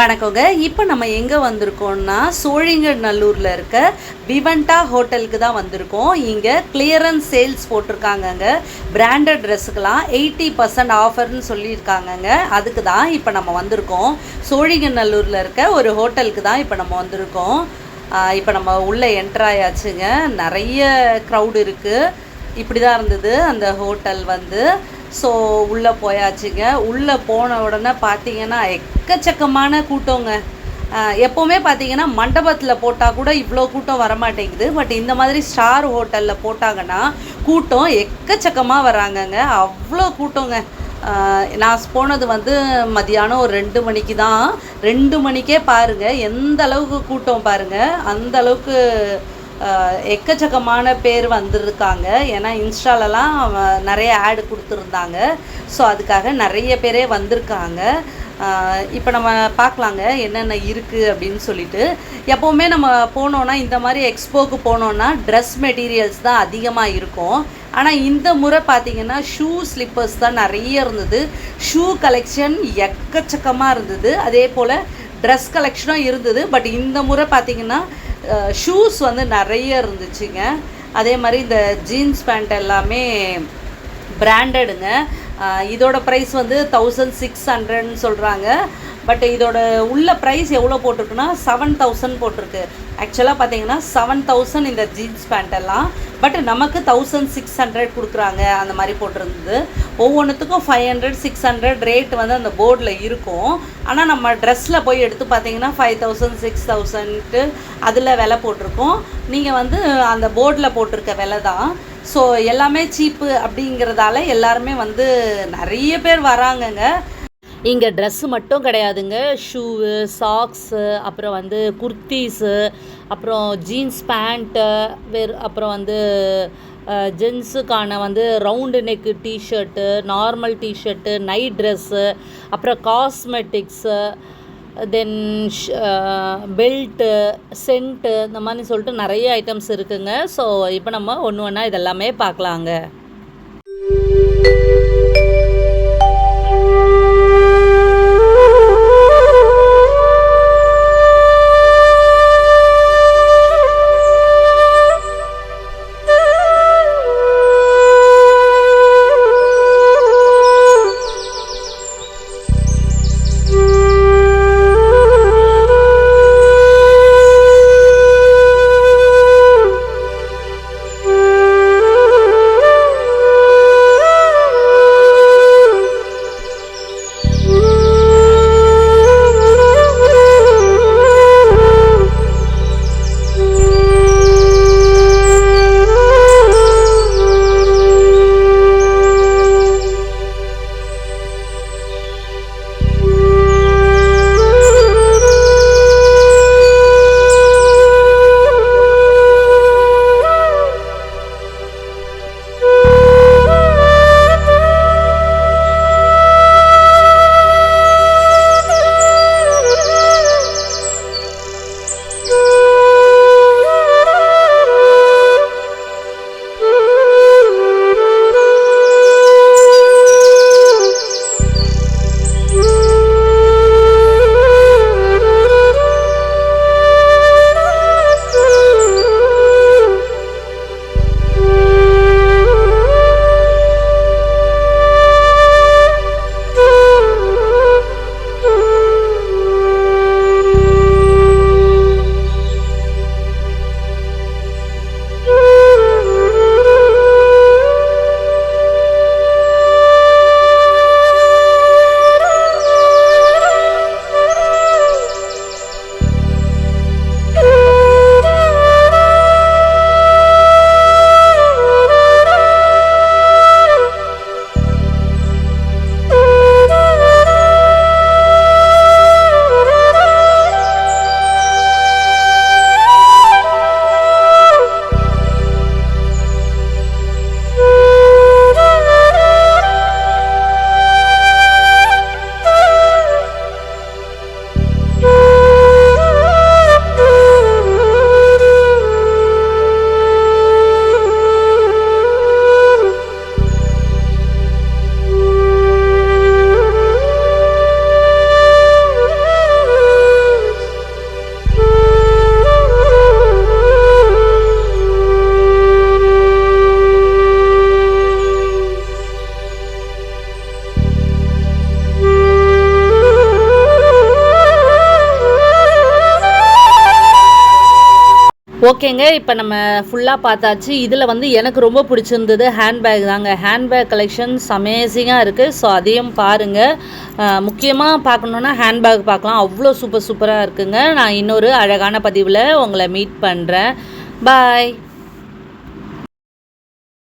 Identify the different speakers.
Speaker 1: வணக்கங்க. இப்போ நம்ம எங்கே வந்திருக்கோம்னா சோழிங்கநல்லூரில் இருக்க விவண்டா ஹோட்டலுக்கு தான் வந்திருக்கோம். இங்கே கிளியரன்ஸ் சேல்ஸ் போட்டிருக்காங்கங்க. பிராண்டட் ட்ரெஸ்ஸுக்கெலாம் 80% ஆஃபர்னு சொல்லியிருக்காங்கங்க. அதுக்கு தான் இப்போ நம்ம வந்திருக்கோம். சோழிங்கநல்லூரில் இருக்க ஒரு ஹோட்டலுக்கு தான் இப்போ நம்ம வந்திருக்கோம். இப்போ நம்ம உள்ளே என்ட்ராயாச்சுங்க. நிறைய க்ரௌடு இருக்குது. இப்படி தான் இருந்தது அந்த ஹோட்டல் வந்து. ஸோ உள்ளே போயாச்சுங்க. உள்ளே போன உடனே பார்த்தீங்கன்னா எக்கச்சக்கமான கூட்டங்க. எப்போவுமே பார்த்தீங்கன்னா மண்டபத்தில் போட்டால் கூட இவ்வளோ கூட்டம் வரமாட்டேங்குது. பட் இந்த மாதிரி ஸ்டார் ஹோட்டலில் போட்டாங்கன்னா கூட்டம் எக்கச்சக்கமாக வராங்கங்க. அவ்வளோ கூட்டங்க. நான் போனது வந்து மதியானம் ஒரு 2 மணிக்கு தான். 2 மணிக்கே பாருங்கள் எந்த அளவுக்கு கூட்டம் பாருங்கள். அந்த அளவுக்கு எக்கச்சக்கமான பேர் வந்துருக்காங்க. ஏன்னா இன்ஸ்டாலலாம் நிறைய ஆடு கொடுத்துருந்தாங்க. ஸோ அதுக்காக நிறைய பேரே வந்திருக்காங்க. இப்போ நம்ம பார்க்கலாங்க என்னென்ன இருக்குது அப்படின்னு சொல்லிட்டு. எப்போவுமே நம்ம போனோன்னா இந்த மாதிரி எக்ஸ்போக்கு போனோன்னா ட்ரெஸ் மெட்டீரியல்ஸ் தான் அதிகமாக இருக்கும். ஆனால் இந்த முறை பார்த்திங்கன்னா ஷூ ஸ்லிப்பர்ஸ் தான் நிறைய இருந்தது. ஷூ கலெக்ஷன் எக்கச்சக்கமாக இருந்தது. அதே போல் ட்ரெஸ் கலெக்ஷனும் இருந்தது. பட் இந்த முறை பார்த்திங்கன்னா ஷூஸ் வந்து நிறைய இருந்துச்சுங்க. அதே மாதிரி இந்த ஜீன்ஸ் பேண்ட் எல்லாமே பிராண்டடுங்க. இதோட ப்ரைஸ் வந்து 1600ன்னு சொல்கிறாங்க. பட் இதோட உள்ள ப்ரைஸ் எவ்வளோ போட்டிருக்குன்னா 7000 போட்டிருக்கு. ஆக்சுவலாக பார்த்தீங்கன்னா 7000 இந்த ஜீன்ஸ் பேண்ட்டெல்லாம். பட் நமக்கு 1600 கொடுக்குறாங்க அந்த மாதிரி போட்டிருந்தது. ஒவ்வொன்றுத்துக்கும் 500 600 ரேட் வந்து அந்த போர்டில் இருக்கும். ஆனால் நம்ம ட்ரெஸ்ஸில் போய் எடுத்து பார்த்தீங்கன்னா 5000 6000ன்ட்டு அதில் விலை போட்டிருக்கோம். நீங்கள் வந்து அந்த போர்டில் போட்டிருக்க விலை தான். ஸோ எல்லாமே சீப்பு அப்படிங்கிறதால எல்லாருமே வந்து நிறைய பேர் வராங்கங்க. இங்கே ட்ரெஸ்ஸு மட்டும் கிடையாதுங்க. ஷூவு, சாக்ஸு, அப்புறம் வந்து குர்த்தீஸு, அப்புறம் ஜீன்ஸ் பேண்ட்டு, அப்புறம் வந்து ஜென்ஸுக்கான வந்து round neck t-shirt, normal t-shirt, night dress, அப்புறம் காஸ்மெட்டிக்ஸு, தென் பெல்ட்டு, சென்ட்டு, இந்த மாதிரி சொல்லிட்டு நிறைய ஐட்டம்ஸ் இருக்குதுங்க. ஸோ இப்போ நம்ம ஒன்று ஒன்றா இதெல்லாமே பார்க்கலாங்க. ஓகேங்க, இப்போ நம்ம ஃபுல்லாக பார்த்தாச்சு. இதில் வந்து எனக்கு ரொம்ப பிடிச்சிருந்தது ஹேண்ட்பேக் தாங்க. ஹேண்ட்பேக் கலெக்ஷன்ஸ் அமேசிங்காக இருக்குது. ஸோ அதையும் பாருங்கள். முக்கியமாக பார்க்கணுன்னா ஹேண்ட்பேக் பார்க்கலாம். அவ்வளோ சூப்பராக இருக்குங்க. நான் இன்னொரு அழகான பதிவில் உங்களை மீட் பண்ணுறேன். பாய்.